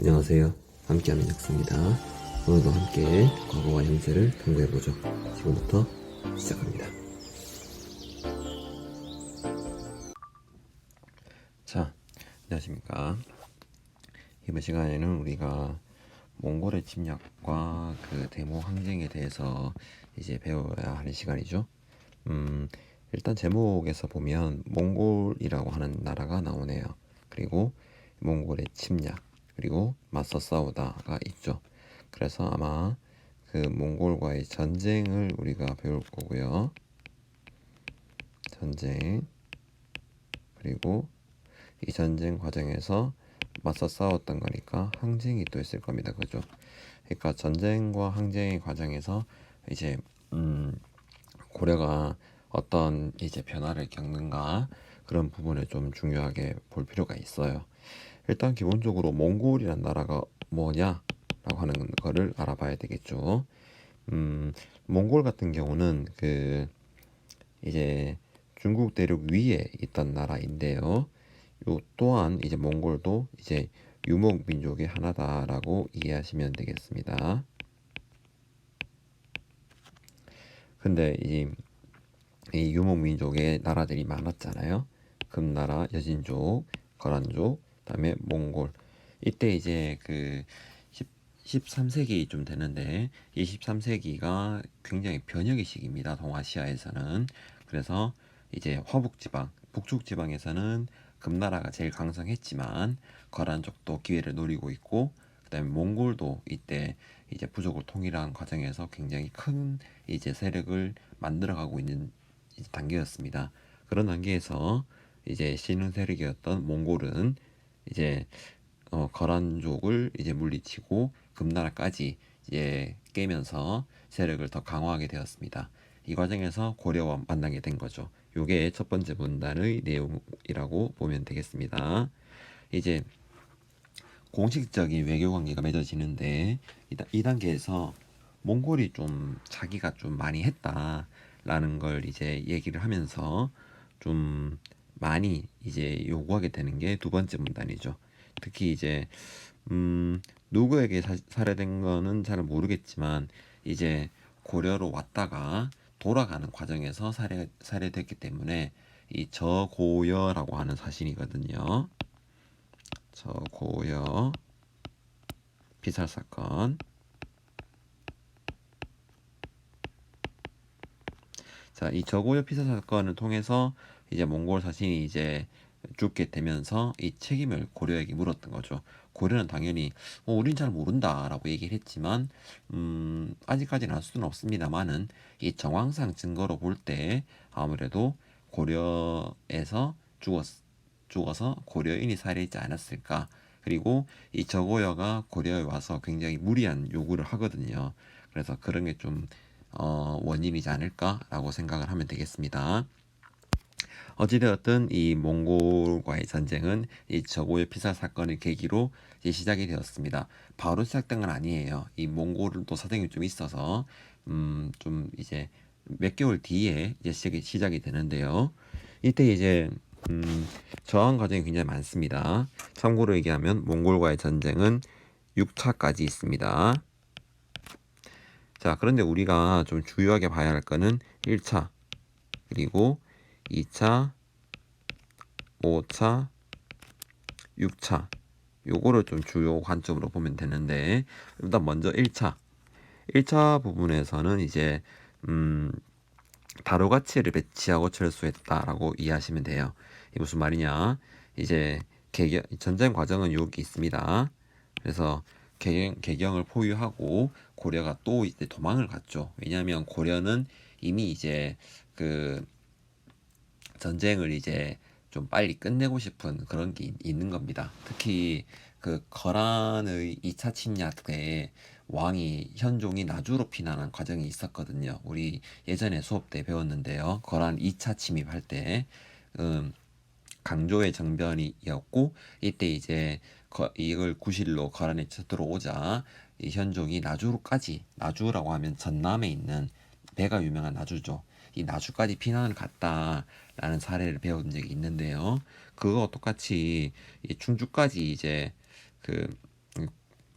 안녕하세요. 함께하는 역수입니다. 오늘도 함께 과거와 현재를 탐구해보죠. 지금부터 시작합니다. 자, 안녕하십니까. 이번 시간에는 우리가 몽골의 침략과 그 데모 항쟁에 대해서 이제 배워야 하는 시간이죠. 일단 제목에서 보면 몽골이라고 하는 나라가 나오네요. 그리고 몽골의 침략, 그리고 맞서 싸우다가 있죠. 그래서 아마 그 몽골과의 전쟁을 우리가 배울 거고요. 전쟁, 그리고 이 전쟁 과정에서 맞서 싸웠던 거니까 항쟁이 또 있을 겁니다. 그죠? 그러니까 전쟁과 항쟁의 과정에서 이제 고려가 어떤 이제 변화를 겪는가 그런 부분을 좀 중요하게 볼 필요가 있어요. 일단 기본적으로 몽골이란 나라가 뭐냐라고 하는 거를 알아봐야 되겠죠. 몽골 같은 경우는 그 이제 중국 대륙 위에 있던 나라인데요. 요 또한 이제 몽골도 이제 유목 민족의 하나다라고 이해하시면 되겠습니다. 근데 이 유목 민족의 나라들이 많았잖아요. 금나라, 여진족, 거란족, 그다음에 몽골. 이때 이제 그 13세기 좀 되는데 이 13세기가 굉장히 변혁의 시기입니다. 동아시아에서는. 그래서 이제 화북지방, 북쪽지방에서는 금나라가 제일 강성했지만 거란 쪽도 기회를 노리고 있고 그다음에 몽골도 이때 이제 부족을 통일한 과정에서 굉장히 큰 이제 세력을 만들어가고 있는 단계였습니다. 그런 단계에서 이제 신흥 세력이었던 몽골은 이제 거란족을 이제 물리치고 금나라까지 이제 깨면서 세력을 더 강화하게 되었습니다. 이 과정에서 고려와 만나게 된 거죠. 요게 첫 번째 문단의 내용이라고 보면 되겠습니다. 이제 공식적인 외교 관계가 맺어지는데 이 단계에서 몽골이 좀 자기가 좀 많이 했다라는 걸 이제 얘기를 하면서 좀 많이 이제 요구하게 되는 게 두 번째 문단이죠. 특히 이제 누구에게 살해된 거는 잘 모르겠지만 이제 고려로 왔다가 돌아가는 과정에서 살해됐기 때문에 이 저고여라고 하는 사실이거든요. 저고여 피살 사건. 자, 이 저고요 피살 사건을 통해서 이제 몽골 사신이 이제 죽게 되면서 이 책임을 고려에게 물었던 거죠. 고려는 당연히 우린 잘 모른다라고 얘기를 했지만 아직까지는 알 수는 없습니다만은 이 정황상 증거로 볼 때 아무래도 고려에서 죽어서 고려인이 살해했지 않았을까. 그리고 이 저고여가 고려에 와서 굉장히 무리한 요구를 하거든요. 그래서 그런 게좀 원인이지 않을까라고 생각을 하면 되겠습니다. 어찌되었든 이 몽골과의 전쟁은 이 저고요 피살 사건을 계기로 이제 시작이 되었습니다. 바로 시작된 건 아니에요. 이 몽골은 또 사정이 좀 있어서 좀 이제 몇 개월 뒤에 이제 시작이 되는데요. 이때 이제 저항 과정이 굉장히 많습니다. 참고로 얘기하면 몽골과의 전쟁은 6차까지 있습니다. 자, 그런데 우리가 좀 주요하게 봐야 할 거는 1차, 그리고 2차, 5차, 6차. 요거를 좀 주요 관점으로 보면 되는데, 일단 먼저 1차. 1차 부분에서는 이제, 다로가치를 배치하고 철수했다라고 이해하시면 돼요. 이게 무슨 말이냐? 이제 전쟁 과정은 여기 있습니다. 그래서 개경을 포위하고 고려가 또 이제 도망을 갔죠. 왜냐하면 고려는 이미 이제 그 전쟁을 이제 좀 빨리 끝내고 싶은 그런 게 있는 겁니다. 특히 그 거란의 2차 침략 때 왕이 현종이 나주로 피난한 과정이 있었거든요. 우리 예전에 수업 때 배웠는데요. 거란 2차 침입할 때 강조의 정변이었고 이때 이제 이걸 구실로 거란에 쳐들어오자 이 현종이 나주라고 하면 전남에 있는 배가 유명한 나주죠. 이 나주까지 피난을 갔다라는 사례를 배운 적이 있는데요. 그거 똑같이 이 충주까지 이제 그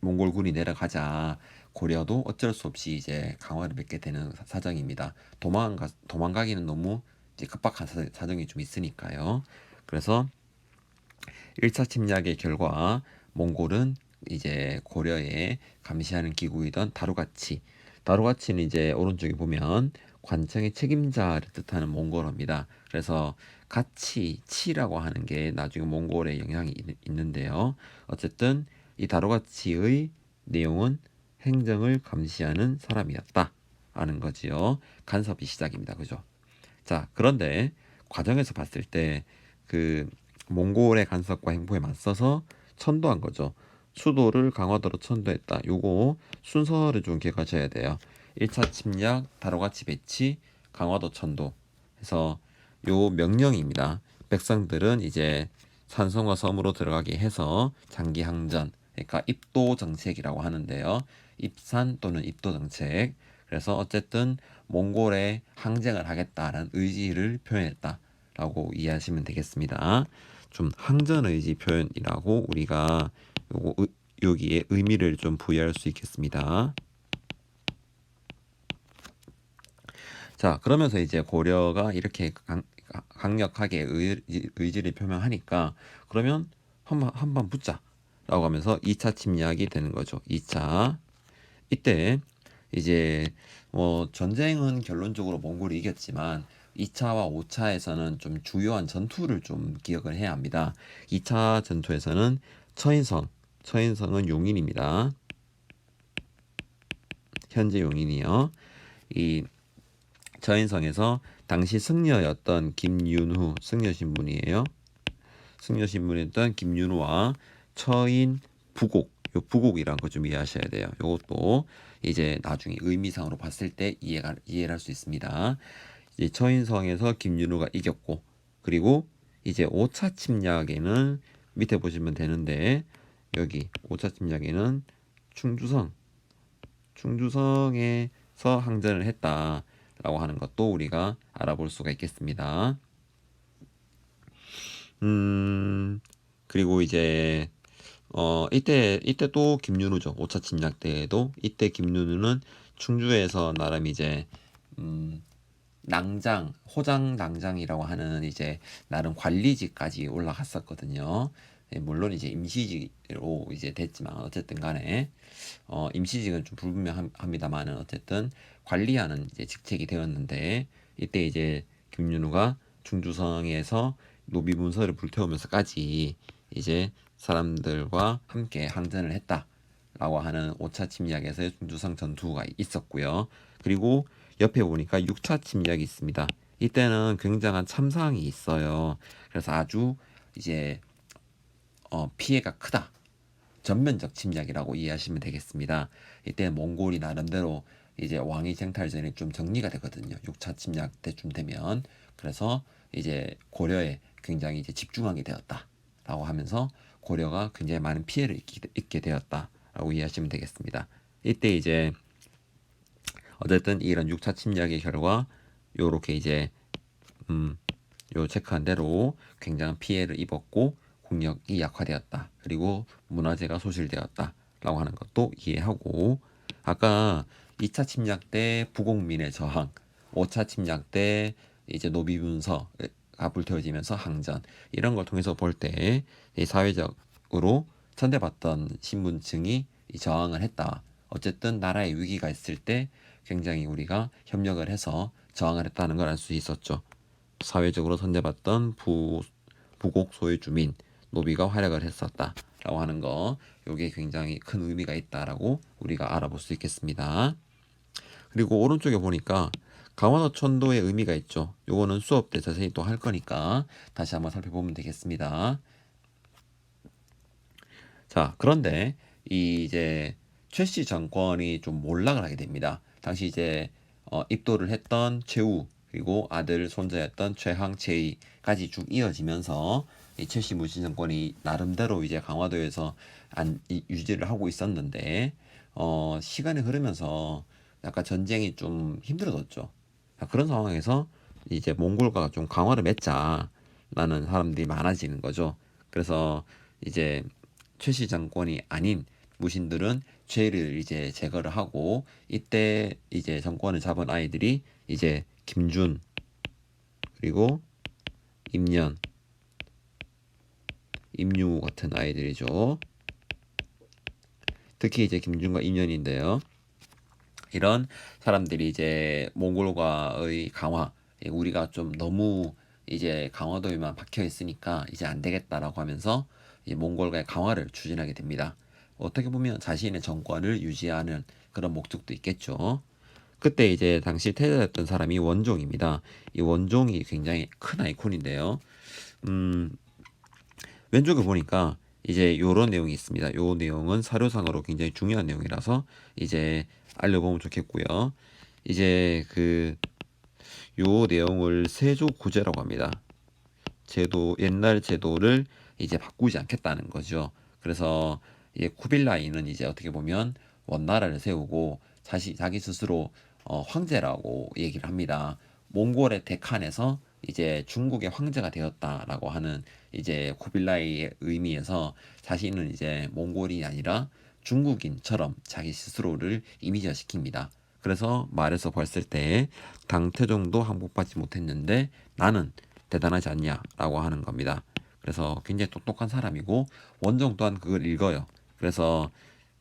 몽골군이 내려가자 고려도 어쩔 수 없이 이제 강화를 맺게 되는 사정입니다. 도망가기는 너무 이제 급박한 사정이 좀 있으니까요. 그래서 1차 침략의 결과 몽골은 이제 고려에 감시하는 기구이던 다루가치는 이제 오른쪽에 보면 관청의 책임자를 뜻하는 몽골어입니다. 그래서 치라고 하는 게 나중에 몽골에 영향이 있는데요. 어쨌든 이 다루가치의 내용은 행정을 감시하는 사람이었다 하는 거지요. 간섭이 시작입니다. 그죠? 자, 그런데 과정에서 봤을 때 그 몽골의 간섭과 행보에 맞서서 천도한 거죠. 수도를 강화도로 천도했다. 요거 순서를 좀 기억하셔야 돼요. 1차 침략, 다로가치 배치, 강화도 천도 해서 요 명령입니다. 백성들은 이제 산성과 섬으로 들어가게 해서 장기 항전, 그러니까 입도 정책이라고 하는데요. 입산 또는 입도 정책. 그래서 어쨌든 몽골에 항쟁을 하겠다라는 의지를 표현했다라고 이해하시면 되겠습니다. 좀 항전 의지 표현이라고 우리가 여기에 의미를 좀 부여할 수 있겠습니다. 자, 그러면서 이제 고려가 이렇게 강력하게 의지를 표명하니까 그러면 한번 붙자라고 하면서 2차 침략이 되는 거죠. 2차. 이때 이제 뭐 전쟁은 결론적으로 몽골이 이겼지만 2차와 5차에서는 좀 주요한 전투를 좀 기억을 해야 합니다. 2차 전투에서는 처인성은 용인입니다. 현재 용인이요. 이 처인성에서 당시 승려였던 김윤후, 승려 신분이에요. 승려 신분이었던 김윤후와 처인 부곡, 요 부곡이란 거 좀 이해하셔야 돼요. 요것도 이제 나중에 의미상으로 봤을 때 이해를 할 수 있습니다. 이제 처인성에서 김윤후가 이겼고, 그리고 이제 5차 침략에는 밑에 보시면 되는데 여기 5차 침략에는 충주성에서 항전을 했다라고 하는 것도 우리가 알아볼 수가 있겠습니다. 그리고 이제 이때 또 김윤우죠. 5차 침략 때에도 이때 김윤우는 충주에서 나름 이제 호장 낭장이라고 하는 이제 나름 관리직까지 올라갔었거든요. 예, 물론 이제 임시직으로 이제 됐지만 어쨌든 간에 임시직은 좀 불분명합니다만은 어쨌든 관리하는 이제 직책이 되었는데 이때 이제 김윤우가 충주성에서 노비 문서를 불태우면서까지 이제 사람들과 함께 항전을 했다라고 하는 5차 침략에서의 충주성 전투가 있었고요. 그리고 옆에 보니까 6차 침략이 있습니다. 이때는 굉장한 참상이 있어요. 그래서 아주 이제 피해가 크다. 전면적 침략이라고 이해하시면 되겠습니다. 이때 몽골이 나름대로 이제 왕위 쟁탈전이 좀 정리가 되거든요. 6차 침략 때쯤 되면. 그래서 이제 고려에 굉장히 이제 집중하게 되었다라고 하면서 고려가 굉장히 많은 피해를 입게 되었다라고 이해하시면 되겠습니다. 이때 이제 어쨌든 이런 6차 침략의 결과 요렇게 이제 요 체크한 대로 굉장한 피해를 입었고 국력이 약화되었다. 그리고 문화재가 소실되었다라고 하는 것도 이해하고 아까 2차 침략 때 부곡민의 저항, 5차 침략 때 이제 노비문서가 불태워지면서 항전 이런 걸 통해서 볼 때 사회적으로 천대받던 신분층이 저항을 했다. 어쨌든 나라에 위기가 있을 때 굉장히 우리가 협력을 해서 저항을 했다는 걸 알 수 있었죠. 사회적으로 선대받던 부곡 소유 주민 노비가 활약을 했었다라고 하는 거, 요게 굉장히 큰 의미가 있다라고 우리가 알아볼 수 있겠습니다. 그리고 오른쪽에 보니까 강화도 천도의 의미가 있죠. 요거는 수업 때 자세히 또 할 거니까 다시 한번 살펴보면 되겠습니다. 자, 그런데 이제 최씨 정권이 좀 몰락을 하게 됩니다. 당시 이제 입도를 했던 최우 그리고 아들 손자였던 최항 최이까지 쭉 이어지면서 이 최씨 무신 정권이 나름대로 이제 강화도에서 유지를 하고 있었는데 시간이 흐르면서 약간 전쟁이 좀 힘들어졌죠. 그런 상황에서 이제 몽골과 좀 강화를 맺자라는 사람들이 많아지는 거죠. 그래서 이제 최씨 정권이 아닌 무신들은 죄를 이제 제거를 하고, 이때 이제 정권을 잡은 아이들이 이제 김준, 그리고 임년, 임유 같은 아이들이죠. 특히 이제 김준과 임년인데요. 이런 사람들이 이제 몽골과의 강화, 우리가 좀 너무 이제 강화도에만 박혀 있으니까 이제 안 되겠다라고 하면서 이 몽골과의 강화를 추진하게 됩니다. 어떻게 보면 자신의 정권을 유지하는 그런 목적도 있겠죠. 그때 이제 당시 태자였던 사람이 원종입니다. 이 원종이 굉장히 큰 아이콘인데요. 음, 왼쪽에 보니까 이제 요런 내용이 있습니다. 요 내용은 사료상으로 굉장히 중요한 내용이라서 이제 알려보면 좋겠고요. 이제 요 내용을 세조구제라고 합니다. 옛날 제도를 이제 바꾸지 않겠다는 거죠. 그래서 이제 쿠빌라이는 이제 어떻게 보면 원나라를 세우고 자기 스스로 황제라고 얘기를 합니다. 몽골의 데칸에서 이제 중국의 황제가 되었다라고 하는 이제 쿠빌라이의 의미에서 자신은 이제 몽골이 아니라 중국인처럼 자기 스스로를 이미지화시킵니다. 그래서 말에서 봤을 때 당태종도 항복받지 못했는데 나는 대단하지 않냐라고 하는 겁니다. 그래서 굉장히 똑똑한 사람이고 원종 또한 그걸 읽어요. 그래서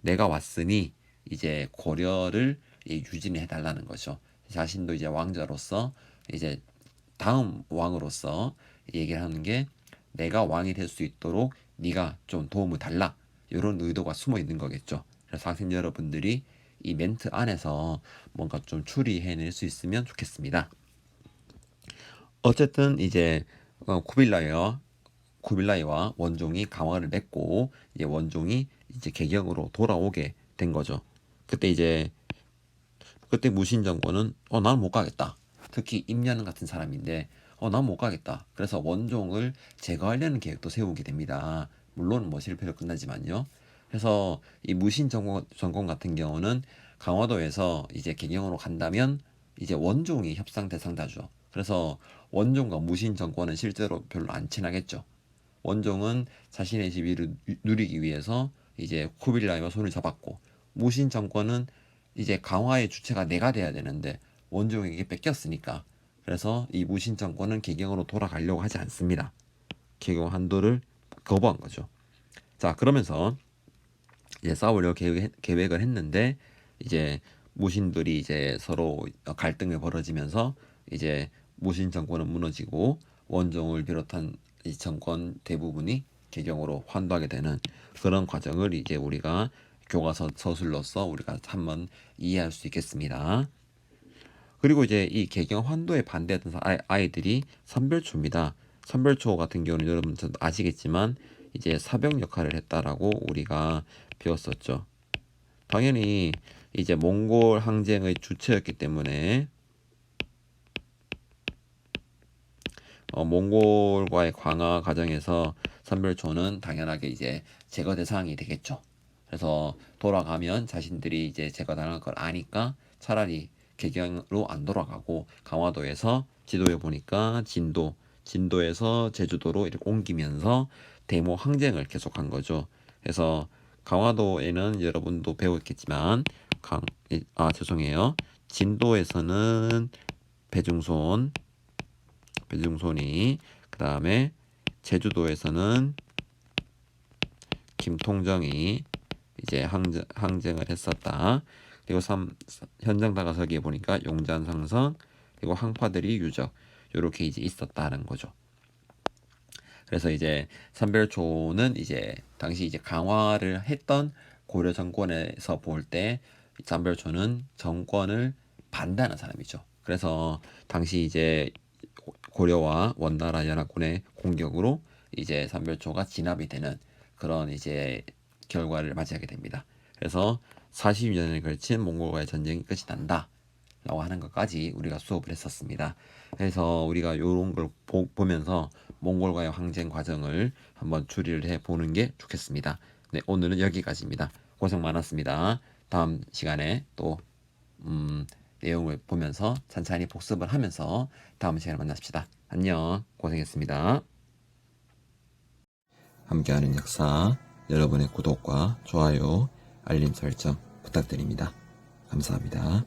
내가 왔으니 이제 고려를 유진해 달라는 거죠. 자신도 이제 왕자로서 이제 다음 왕으로서 얘기를 하는 게 내가 왕이 될 수 있도록 네가 좀 도움을 달라. 이런 의도가 숨어 있는 거겠죠. 그래서 학생 여러분들이 이 멘트 안에서 뭔가 좀 추리해낼 수 있으면 좋겠습니다. 어쨌든 이제 쿠빌라이와 원종이 강화를 맺고 이제 원종이 이제 개경으로 돌아오게 된 거죠. 그때 무신 정권은 난 못 가겠다. 특히 임년 같은 사람인데 난 못 가겠다. 그래서 원종을 제거하려는 계획도 세우게 됩니다. 물론 뭐 실패로 끝나지만요. 그래서 이 무신 정권 같은 경우는 강화도에서 이제 개경으로 간다면 이제 원종이 협상 대상자죠. 그래서 원종과 무신 정권은 실제로 별로 안 친하겠죠. 원종은 자신의 지위를 누리기 위해서 이제 쿠빌라이와 손을 잡았고, 무신 정권은 이제 강화의 주체가 내가 돼야 되는데 원종에게 뺏겼으니까, 그래서 이 무신 정권은 개경으로 돌아가려고 하지 않습니다. 개경 한도를 거부한 거죠. 자, 그러면서 이제 싸우려 계획을 했는데 이제 무신들이 이제 서로 갈등을 벌어지면서 이제 무신 정권은 무너지고 원종을 비롯한 이 정권 대부분이 개경으로 환도하게 되는 그런 과정을 이제 우리가 교과서 서술로서 우리가 한번 이해할 수 있겠습니다. 그리고 이제 이 개경 환도에 반대했던 아이들이 선별초입니다. 선별초 같은 경우는 여러분 아시겠지만 이제 사병 역할을 했다라고 우리가 배웠었죠. 당연히 이제 몽골 항쟁의 주체였기 때문에 몽골과의 강화 과정에서 선별초는 당연하게 이제 제거 대상이 되겠죠. 그래서 돌아가면 자신들이 이제 제거당할 걸 아니까 차라리 개경으로 안 돌아가고 강화도에서 지도에 보니까 진도에서 제주도로 이렇게 옮기면서 대모 항쟁을 계속한 거죠. 그래서 강화도에는 여러분도 배웠겠지만 죄송해요. 진도에서는 배중손이 그 다음에 제주도에서는 김통정이 이제 항쟁을 했었다. 그리고 현장 다가서기에 보니까 용잔상선 그리고 항파들이 유적 이렇게 이제 있었다는 거죠. 그래서 이제 선별초는 이제 당시 이제 강화를 했던 고려 정권에서 볼 때 선별초는 정권을 반대하는 사람이죠. 그래서 당시 이제 고려와 원나라 연합군의 공격으로 이제 선별초가 진압이 되는 그런 이제 결과를 맞이하게 됩니다. 그래서 40년에 걸친 몽골과의 전쟁이 끝이 난다 라고 하는 것까지 우리가 수업을 했었습니다. 그래서 우리가 이런 걸 보면서 몽골과의 항쟁 과정을 한번 추리를 해보는 게 좋겠습니다. 네, 오늘은 여기까지입니다. 고생 많았습니다. 다음 시간에 또 내용을 보면서 찬찬히 복습을 하면서 다음 시간에 만납시다. 안녕. 고생했습니다. 함께하는 역사, 여러분의 구독과 좋아요, 알림 설정 부탁드립니다. 감사합니다.